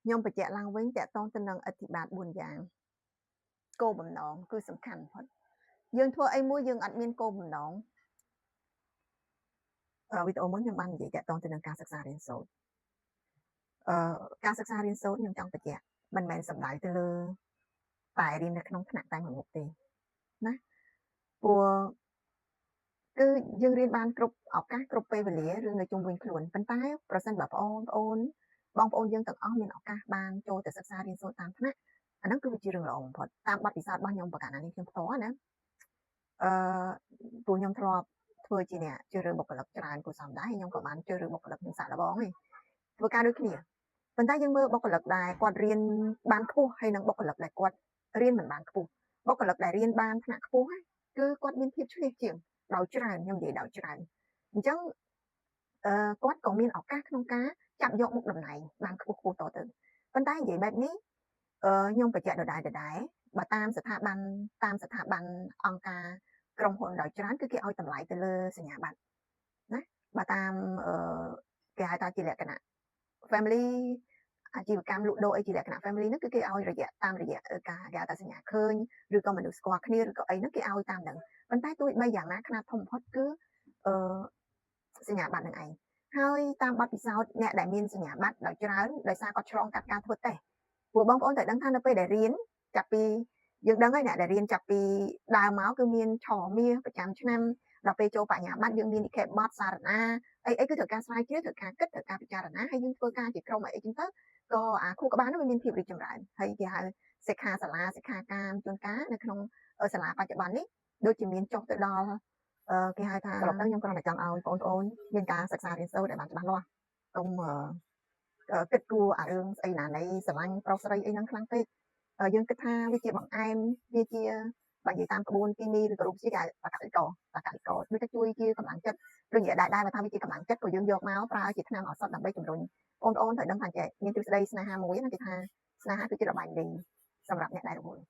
ខ្ញុំបញ្ជាក់ឡើងវិញតាក់ទងទៅនឹងអធិបាល4យ៉ាងគោលបំណងគឺសំខាន់បំផុតយើងធ្វើអីមួយយើងអត់មានគោលបំណងវីដេអូមុនខ្ញុំបាននិយាយតាក់ទងទៅនឹងការសិក្សារៀនសូត្រការសិក្សារៀនសូត្រខ្ញុំចង់បញ្ជាក់មិនមែនសំដៅទៅលើតែរៀននៅក្នុងថ្នាក់តែមួយមុខទេណាព្រោះគឺយើងរៀនបានគ្រប់ឱកាសគ្រប់ពេលវេលាឬនៅជុំវិញខ្លួនប៉ុន្តែប្រសិនបើបងប្អូនយើងទាំងអស់មានឱកាសបានចូលទៅសិក្សារៀនសូត្រតាមថ្នាក់អាហ្នឹងគឺជារឿងល្អបំផុតតាមបទពិសោធន៍របស់ខ្ញុំប្រកាសណានេះខ្ញុំផ្ទាល់ណាព្រោះខ្ញុំធ្លាប់ធ្វើជាអ្នកជ្រើសរើសបុគ្គលិកច្រើនគួរសមដែរខ្ញុំក៏បានជ្រើសរើសបុគ្គលិកខ្ញុំសាក់លបងឯងធ្វើការដូចគ្នាប៉ុន្តែយើងមើលបុគ្គលិកដែលគាត់រៀនបានខ្ពស់ហើយនិងបុគ្គលិកដែលគាត់រៀនមិនបានខ្ពស់បុគ្គលិកដែលរៀនបានថ្នាក់ខ្ពស់គឺគាត់មានភាពឆ្លៀសជាងដោយច្រើនខ្ញុំនិយាយដោយច្រើនអញ្ចឹងគាត់ក៏មានឱកាសក្នុងការចាប់យកមុខតំណែងបានខ្ពស់ៗតទៅប៉ុន្តែនិយាយបែបនេះខ្ញុំបញ្ជាក់ដដែលបើតាមស្ថាប័នអង្គការក្រុមហ៊ុនដោយច្រើនគឺគេឲ្យតម្លៃទៅលើសញ្ញាបត្រណាបើតាមគេហៅថាជាលក្ខណៈ family អាជីវកម្មលក់ដូរអីជាលក្ខណៈ family ហ្នឹងគឺគេឲ្យរយៈតាមរយៈការគេហៅថាសញ្ញាឃើញឬក៏មនុស្សស្គាល់គ្នាឬក៏អីហ្នឹងគេឲ្យតាមហ្នឹងប៉ុន្តែទោះបីយ៉ាងណាខ្នាតធំបំផុតគឺសញ្ញាបត្រនឹងឯងហើយតាមបទពិសោធន៍អ្នកដែលមានសញ្ញាបត្រដោយច្រើនដោយសារគាត់ឆ្លងកាត់ការធ្វើតេស្តព្រោះបងប្អូនត្រូវដឹងថានៅពេលដែលរៀនចាប់ពីយើងដឹងហើយអ្នកដែលរៀនចាប់ពីដើមមកគឺមានឆមាសប្រចាំឆ្នាំដល់ពេលចូលបញ្ញាបត្រយើងមាននិក្ខេបបទសារណាអីគឺត្រូវការស្រាវជ្រាវត្រូវការគិតត្រូវការពិចារណាហើយយើងធ្វើការជាក្រុមអីចឹងទៅក៏អាខួរក្បាលនោះវាមានភាពរីកចម្រើនហើយគេហៅសិក្ខាសាលាសិក្ខាកាមជួនកាលនៅក្នុងសាលាបច្ចុប្បន្ននេះដូចជាមានចុះទៅដល់គេហៅថាសរុបទៅខ្ញុំគ្រាន់តែចង់ឲ្យបងប្អូនមានការសិក្សារៀនសូត្រឲ្យបានច្បាស់លាស់កុំគិតគួរអារឿងស្អីណានៃស្រឡាញ់ប្រុសស្រីអីហ្នឹងខ្លាំងពេកយើងគិតថាវាជាបង្អែមវាជាបើនិយាយតាមក្បួនគីមីឬក៏រូបជាគេបកកដូចតែជួយជាកម្លាំងចិត្តដូចនិយាយដែរបើថាវាជាកម្លាំងចិត្តក៏យើងយកមកប្រើជាថ្នាំឱសថដើម្បីជំរុញបងប្អូនត្រូវដឹងថាចេះមានទ្រឹស្ដីស្នេហាមួយណាគេថាស្នេហាគឺជារបាញ់លេងសម្រាប់អ្នកដែលរវល់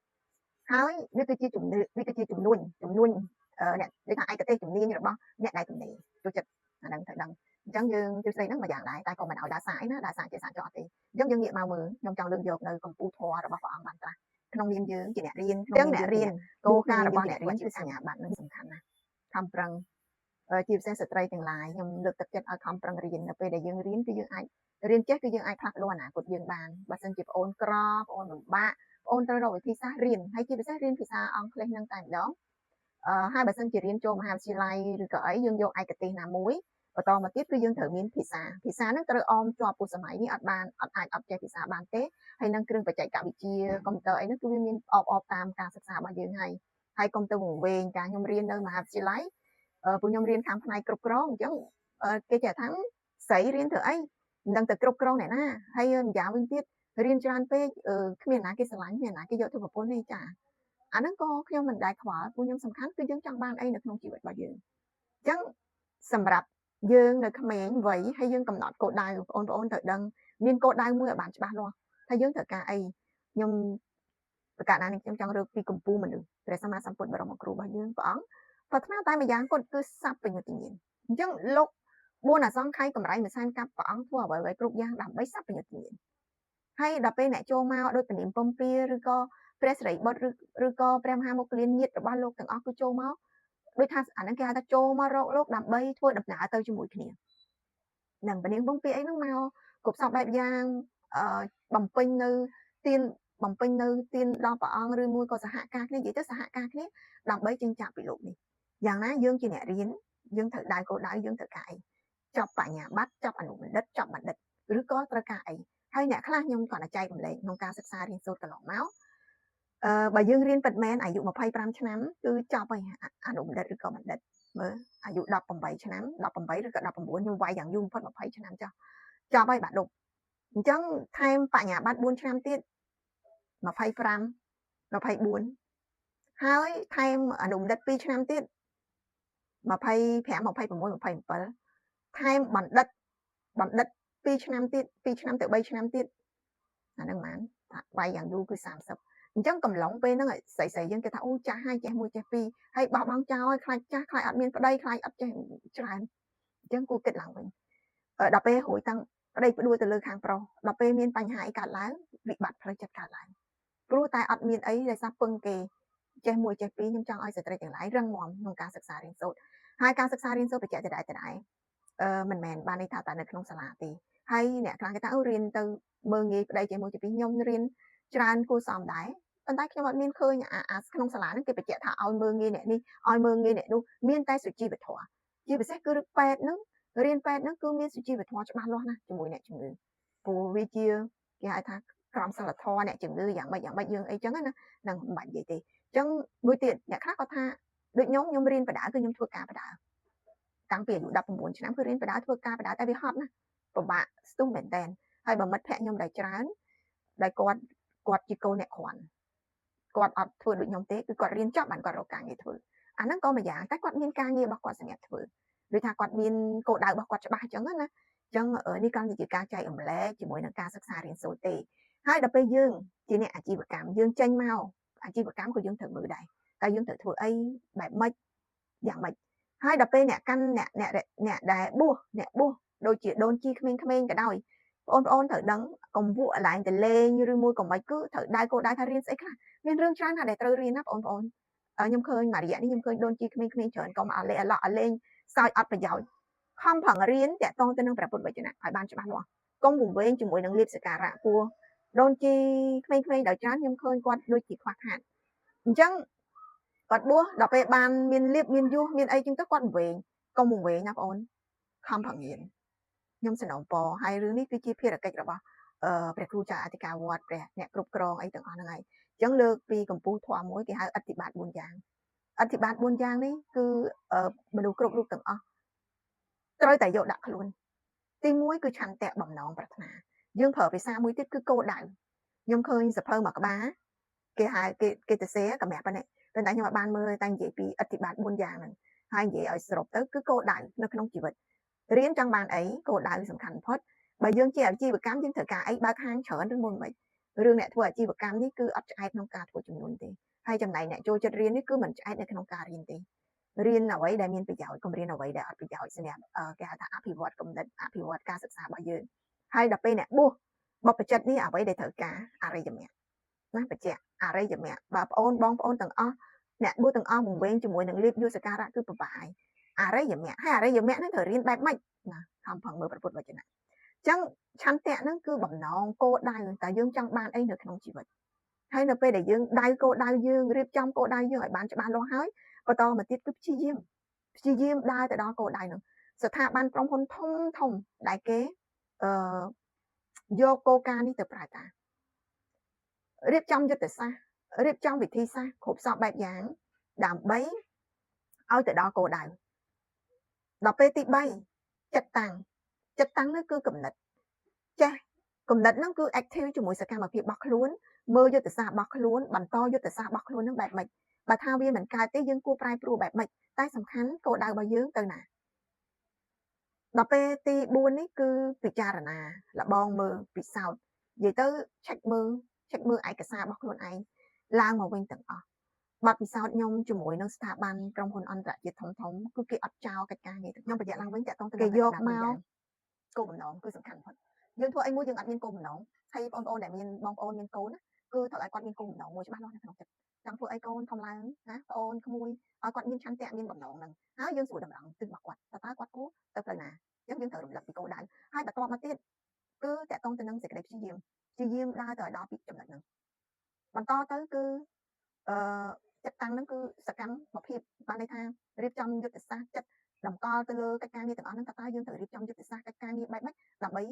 ហើយវាគឺជាជំនួញអ្នកដូចថាឯកទេសជំនាញរបស់អ្នកដែលជំនាញចូលចិត្តអាហ្នឹងត្រូវដឹងអញ្ចឹងយើងទ្រឹស្ដីហ្នឹងមួយយ៉ាងដែរតែក៏មិនឲ្យដើរសាយណាដើរសាយជាសាយចោលទេអញ្ចឹងយើងងាកមកមើលខ្ញុំចង់លើកយកនៅកម្ពុជាធម៌របស់ព្រះអង្គបានត្រាស់ក្នុងនាមយើងជាអ្នករៀនក្នុងនាមអ្នករៀនគោលការណ៍របស់អ្នករៀនគឺសញ្ញាបត្រនឹងសំខាន់ណាស់ខំប្រឹងជាពិសេសស្ត្រីទាំងឡាយខ្ញុំលើកទឹកចិត្តឲ្យខំប្រឹងរៀននៅពេលដែលយើងរៀនគឺយើងអាចរៀនចេះគឺយើងអាចផ្លាស់ប្ដូរអនាគតយើងបានបើសិនជាប្អូនក្រប្អូនលំបាកប្អូនត្រូវរកវិធីសាស្ត្ររៀនហើយជាពិសេសរៀនភាសាអង់គ្លេសនឹងតែម្ដងហើយបើសិនជារៀនចូលមហាវិទ្យាល័យឬក៏អីយើងយកឯកទេសណាមួយបន្តមកទៀតគឺយើងត្រូវមានភាសាហ្នឹងត្រូវអមជាប់ពុះសម័យនេះអត់អាចអត់ចេះភាសាបានទេហើយនឹងគ្រឿងបច្ចេកវិទ្យាកុំព្យូទ័រអីហ្នឹងគឺវាមានអបតាមការសិក្សារបស់យើងហើយកុំទៅវង្វេងការខ្ញុំរៀននៅមហាវិទ្យាល័យពួកខ្ញុំរៀនខាងផ្នែកគ្រប់គ្រងអញ្ចឹងគេចេះថាស្រីរៀនធ្វើអីមិនដឹងទៅគ្រប់គ្រងអ្នកណាហើយម្យ៉ាងវិញទៀតរៀនច្រើនពេកគ្មានណាគេស្រឡាញ់គ្មានណាគេយកធ្វើប្រពន្ធទេចាអាហ្នឹងក៏ខ្ញុំមិនដែរខ្វល់ពួកខ្ញុំសំខាន់គឺយើងចង់បានអីនៅក្នុងជីវិតរបស់យើងអញ្ចឹងសម្រាប់យើងនៅក្មេងវ័យហើយយើងកំណត់គោលដៅបងប្អូនត្រូវដឹងមានគោលដៅមួយឲ្យបានច្បាស់លាស់ថាយើងត្រូវការអីខ្ញុំប្រកាសណានេះខ្ញុំចង់រើពីកម្ពុជាមនុស្សព្រះសម្មាសម្ពុទ្ធបរមគ្រូរបស់យើងព្រះអង្គប្រាថ្នាតែម្យ៉ាងគាត់គឺសัพពញ្ញុតញ្ញាណអញ្ចឹងលោក4អសង្ខ័យកម្រៃមួយសែនកាប់ព្រះអង្គធ្វើអ្វីៗគ្រប់យ៉ាងដើម្បីសัพពញ្ញុតញ្ញាណហើយដល់ពេលអ្នកចូលមកដោយពនាមពំពាឬក៏ព្រះសិរីបុត្រឬក៏ព្រះមហាមុគលានញាតិរបស់លោកទាំងអស់គឺចូលមកដូចថាអាហ្នឹងគេហៅថាចូលមករកលោកដើម្បីធ្វើដំណើរទៅជាមួយគ្នានឹងពនាមពំពាអីហ្នឹងមកគ្រប់សពបែបយ៉ាងបំពេញនៅទានដល់ព្រះអង្គឬមួយក៏សហការគ្នានិយាយទៅសហការគ្នាដើម្បីចិញ្ចាក់ពីលោកនេះយ៉ាងណាយើងជាអ្នករៀនយើងត្រូវដៅគោលដៅយើងត្រូវការអីចប់បញ្ញាបត្រចប់អនុបណ្ឌិតចប់បណ្ឌិតឬក៏ត្រូវការអីហើយអ្នកខ្លះខ្ញុំគាត់តែចែករំលែកក្នុងការសិក្សារៀនសូត្រកន្លងមកបើយើងរៀនពិតមែនអាយុ25ឆ្នាំគឺចប់ហើយអនុបណ្ឌិតឬក៏បណ្ឌិតមើលអាយុ18ឆ្នាំ18ឬក៏19ខ្ញុំវាយយ៉ាងយូរបំផុត20ឆ្នាំចុះចប់ហើយបាក់ឌុបអញ្ចឹងថែមបញ្ញាបត្រ4ឆ្នាំទៀត25 24ហើយថែមអនុបណ្ឌិត2ឆ្នាំទៀត25 26 27ថែមបណ្ឌិត2ឆ្នាំទៀត2ឆ្នាំទៅ3ឆ្នាំទៀតអាហ្នឹងហ្មងវាយយ៉ាងយូរគឺ30អញ្ចឹងកំឡុងពេលហ្នឹងស្រីយើងគេថាអូចាស់ហើយចេះមួយចេះពីរហើយបោះបង់ចោលហើយខ្លាចចាស់ខ្លាចអត់មានប្តីខ្លាចអត់ចេះច្រើនអញ្ចឹងគួរគិតឡើងវិញដល់ពេលរួចតាំង ប្តីផ្ដួលទៅលើខាងប្រុសដល់ពេលមានបញ្ហាអីកើតឡើងវិបត្តិផ្លូវចិត្តកើតឡើងព្រោះតែអត់មានអីដែលសាពឹងគេចេះមួយចេះពីរខ្ញុំចង់ឲ្យស្ត្រីទាំងឡាយរឹងមាំក្នុងការសិក្សារៀនសូត្រហើយការសិក្សារៀនសូត្របញ្ជាក់ដដែលមិនមែនបានន័យថាតែនៅក្នុងសាលាទេហើយអ្នកខ្លះគេថារៀនទៅមើងងាយប្តីចេះមួយចេះពីរខ្ញុំរៀនច្រើនគួរសមដែរប៉ុន្តែខ្ញុំអត់មានឃើញអាក្នុងសាលាហ្នឹងគេបញ្ជាក់ថាឲ្យមើងងាយអ្នកនេះឲ្យមើងងាយអ្នកនោះមានតែសុជីវធម៌ជាពិសេសគឺពេទ្យហ្នឹងរៀនពេទ្យហ្នឹងគឺមានសុជីវធម៌ច្បាស់លាស់ណាស់ជាមួយអ្នកជំងឺព្រោះវាជាគេហៅថាក្រមសីលធម៌អ្នកជំងឺយ៉ាងម៉េចយើងអីចឹងណានឹងមិនបាច់និយាយទេអញ្ចឹងមួយទៀតអ្នកខ្លះគាត់ថាដូចខ្ញុំរៀនបដាគឺខ្ញុំធ្វើការបដាតាំងពីអាយុ19ឆ្នាំគឺរៀនបដាធ្វើការបដាតែវាហត់ណាពិបាកស្ទុះមែនតើហើយបើមិត្តភក្តិខ្ញុំដែលច្រើនដែលគាត់ជាកូនអ្នកគ្រាន់គាត់អត់ធ្វើដូចខ្ញុំទេគឺគាត់រៀនចប់បានគាត់រកការងារធ្វើអាហ្នឹងក៏មួយយ៉ាងតែគាត់មានការងាររបស់គាត់សម្រាប់ធ្វើដូចថាគាត់មានគោលដៅរបស់គាត់ច្បាស់អញ្ចឹងណាអញ្ចឹងនេះគ្រាន់តែជាការចែករំលែកជាមួយនឹងការសិក្សារៀនសូត្រទេហើយដល់ពេលយើងជាអ្នកអាជីវកម្មយើងចេញមកអាជីវកម្មក៏យើងត្រូវមើលដែរតែយើងត្រូវធ្វើអីបែបម៉េចយ៉ាងម៉េចហើយដល់ពេលអ្នកកាន់អ្នកដែលបួសដូចជាដូនជីក្មេងៗក៏ដោយបងប្អូនត្រូវដឹងកុំវក់ឡើងទៅលេងឬមួយកុំមិនគឺត្រូវដៅគោលដៅថារៀនស្អីខ្លះមានរឿងច្រើនណាស់ដែលត្រូវរៀនណាបងប្អូនខ្ញុំឃើញមួយរយៈនេះខ្ញុំឃើញដូនជីក្មេងៗច្រើនកុំអាលេអាឡោះអាលេងសើចអត់ប្រយោជន៍ខំប្រឹងរៀនតាក់ទងទៅនឹងព្រះពុទ្ធវចនៈឲ្យបានច្បាស់លាស់កុំវង្វេងជាមួយនឹងលៀបសក្ការៈពោះដូនជីក្មេងៗដល់ច្រើនខ្ញុំឃើញគាត់ដូចជាខ្វះខាតអញ្ចឹងគាត់បួសដល់ពេលបានមានលៀបមានយសមានអីចឹងទៅគាត់វង្វេងកុំវង្វេងណាបងអូនខំប្រឹងរៀនខ្ញុំសនំពរហើយរឿងនេះគឺជាភារកិច្ចរបស់ព្រះគ្រូចៅអធិការវត្តព្រះអ្នកគ្រប់គ្រងអីទាំងអស់ហ្នឹងហើយអញ្ចឹងលើកពីកម្ពុជាធម៌មួយគេហៅអធិបាត4យ៉ាងអធិបាត4យ៉ាងនេះគឺមនុស្សគ្រប់រូបទាំងអស់ត្រូវតែយកដាក់ខ្លួនទី1គឺឆន្ទៈបំណងប្រាថ្នាយើងប្រើភាសាមួយទៀតគឺគោលដៅខ្ញុំឃើញសភៅមួយក្បាលគេហៅគេទៅសេកម្រាស់ប៉ុណ្ណេះតែខ្ញុំអត់បានមើលតែនិយាយពីអធិបាត4យ៉ាងហ្នឹងហើយនិយាយឲ្យសរុបទៅគឺគោលដៅនៅក្នុងជីវិតរៀនចង់បានអីគោលដៅសំខាន់បំផុតបើយើងជាអាជីវកម្មយើងត្រូវការអីបើកហាងច្រើនឬមួយមិនរឿងអ្នកធ្វើអាជីវកម្មនេះគឺអត់ឆ្អែតក្នុងការធ្វើចំនួនទេហើយចំណែកអ្នកចូលចិត្តរៀននេះគឺមិនឆ្អែតនៅក្នុងការរៀនទេរៀនអ្វីដែលមានប្រយោជន៍កុំរៀនអ្វីដែលអត់ប្រយោជន៍សម្រាប់គេហៅថាអភិវឌ្ឍគំនិតអភិវឌ្ឍការសិក្សារបស់យើងហើយដល់ពេលអ្នកបួសបព្វជិតនេះអ្វីដែលត្រូវការអរិយមគ្គណាបញ្ជាក់អរិយមគ្គបងប្អូនទាំងអស់អ្នកបួសទាំងអស់វង្វេងជាមួយនឹងលៀបយសការៈគឺពិបាកហើយអរិយមគ្គហើយអរិយមគ្គហ្នឹងត្រូវរៀនបែបម៉េចណាខំប្រឹងមើលព្រះពុទ្ធវចនៈអញ្ចឹងឆន្ទៈហ្នឹងគឺបំណងគោលដៅតែយើងចង់បានអីនៅក្នុងជីវិតហើយនៅពេលដែលយើងដៅគោលដៅយើងរៀបចំគោលដៅយើងឲ្យបានច្បាស់លាស់ហើយបន្តមកទៀតគឺព្យាយាមដើរទៅដល់គោលដៅហ្នឹងស្ថាប័នក្រុមហ៊ុនធំដែលគេយកគោលការណ៍នេះទៅប្រើការរៀបចំយុទ្ធសាស្ត្ររៀបចំវិធីសាស្ត្រគ្រប់សពបែបយ៉ាងដើម្បីឲ្យទៅដល់គោលដៅដល់ពេលទី3ចិត្តតាំងនោះគឺគំនិតចេះគំនិតហ្នឹងគឺ active ជាមួយសកម្មភាពរបស់ខ្លួនមើលយុទ្ធសាស្ត្ររបស់ខ្លួនបន្តយុទ្ធសាស្ត្ររបស់ខ្លួនហ្នឹងបែបម៉េចបើថាវាមិនកើតទេយើងគួរប្រែប្រួលបែបម៉េចតែសំខាន់គោលដៅរបស់យើងទៅណាដល់ពេលទី4នេះគឺពិចារណាលបងមើលពិសោធន៍និយាយទៅ check មើលឯកសាររបស់ខ្លួនឯងឡើងមកវិញទាំងអស់បាត់ពិសោធន៍ខ្ញុំជាមួយនឹងស្ថាប័នក្រុមហ៊ុនអន្តរជាតិធំគឺគេអត់ចោលកិច្ចការងារខ្ញុំបញ្ជាក់ឡើងវិញតាក់ទងទៅគេយកមកគោលបំណងគឺសំខាន់បំផុតយើងធ្វើអីមួយយើងអត់មានគោលបំណងហើយបងប្អូនដែលមានបងប្អូនមានកូនណាគឺត្រូវឲ្យគាត់មានគោលបំណងមួយច្បាស់លាស់នៅក្នុងចិត្តចង់ធ្វើអីកូនធំឡើងណាបងអូនក្មួយឲ្យគាត់មានឆន្ទៈមានបំណងហ្នឹងហើយយើងស្រួលតម្រង់ទិសរបស់គាត់តើគាត់គួរទៅផ្លូវណាអញ្ចឹងយើងត្រូវរំលឹកពីគោលដៅហើយបន្ទាប់មកទៀតគឺតាក់ទងទៅនឹងសេចក្តីព្យាយាមដើរទៅឲ្យដល់ពីចំណុចហ្នឹងបន្តទៅគឺចិត្តតាំងហ្នឹងគឺសកម្មភាពបានន័យថារៀបចំយុទ្ធសាស្ត្រចិត្តតម្កល់ទៅលើកិច្ចការងារទាំងអស់ហ្នឹងតើយើងត្រូវរៀបចំយុទ្ធសាស្ត្រកិច្ចការងារបែបម៉េចដើម្បី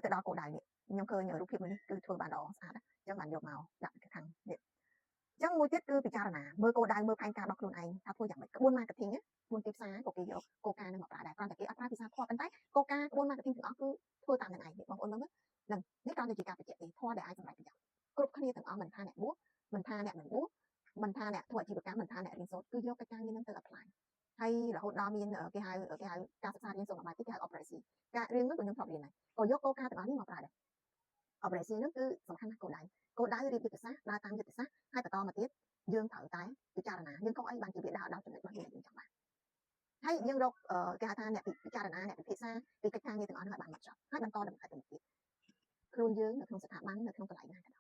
ទៅដល់គោលដៅនេះខ្ញុំឃើញរូបភាពនេះគឺធ្វើបានល្អស្អាតអញ្ចឹងបានយកមកដាក់ខាងនេះអញ្ចឹងមួយទៀតគឺពិចារណាមើលគោលដៅមើលផែនការរបស់ខ្លួនឯងថាធ្វើយ៉ាងម៉េចក្បួន marketing ក្បួនទីផ្សារក៏គេយកគោលការណ៍នឹងមកប្រើដែរគ្រាន់តែគេអត់ប្រើភាសាធម៌ប៉ុន្តែគោលការណ៍ក្បួន marketing ទាំងអស់គឺធ្វើតាមនឹងឯងបងប្អូនមើលនឹងនេះគ្រាន់តែជាការបញ្ជាក់ទេធម៌ដែលអាចសម្រេចប្រយោជន៍គ្រប់គ្នាទាំងអស់មិនថាអ្នកបួសមិនថាអ្នកមិនបួសមិនថាអ្នកធ្វើអាជីវកម្មមិនថាអ្នករៀនសូត្រគឺយកកិច្ចការងារនឹងទៅ apply ហើយរហូតដល់មានគេហៅការសិក្សារៀនសូត្រមួយបែបទៀតគេហៅ operation ការរៀននោះក៏ខ្ញុំធ្លាប់រៀនដែរក៏យកគោលការណ៍ទាំងអស់នេះមកប្រើដែរ operation នោះគឺសំខាន់ណាស់គោលដៅរៀបយុទ្ធសាស្ត្រដើរតាមយុទ្ធសាស្ត្រហើយបន្តមកទៀតយើងត្រូវតែពិចារណាយើងកុំអីបានជាវាដើរដល់ចំណុចរបស់យើងចង់បាន ហើយយើងរកគេហៅថាអ្នកពិចារណាអ្នកពិភាក្សាពីកិច្ចការងារទាំងអស់ហ្នឹងឲ្យបានហ្មត់ចត់ហើយបន្តដំណើរទៅមុខទៀតខ្លួនយើងនៅក្នុងស្ថាប័ននៅក្នុងកន្លែងណាក៏